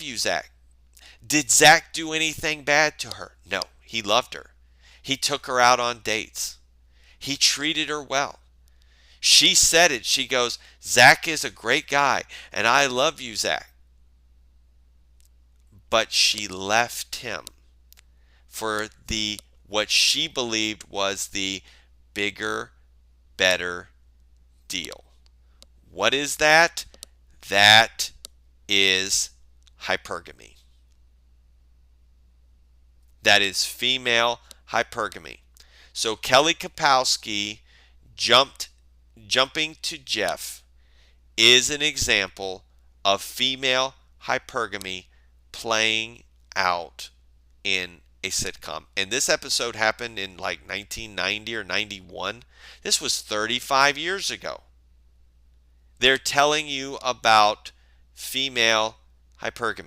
you, Zach. Did Zach do anything bad to her? No, he loved her. He took her out on dates. He treated her well. She said it. She goes, Zach is a great guy, and I love you, Zach. But she left him for the what she believed was the bigger, better deal. What is that? That is hypergamy. That is female hypergamy. So Kelly Kapowski jumping to Jeff is an example of female hypergamy playing out in a sitcom. And this episode happened in like 1990 or 91. This was 35 years ago. They're telling you about female hypergamy.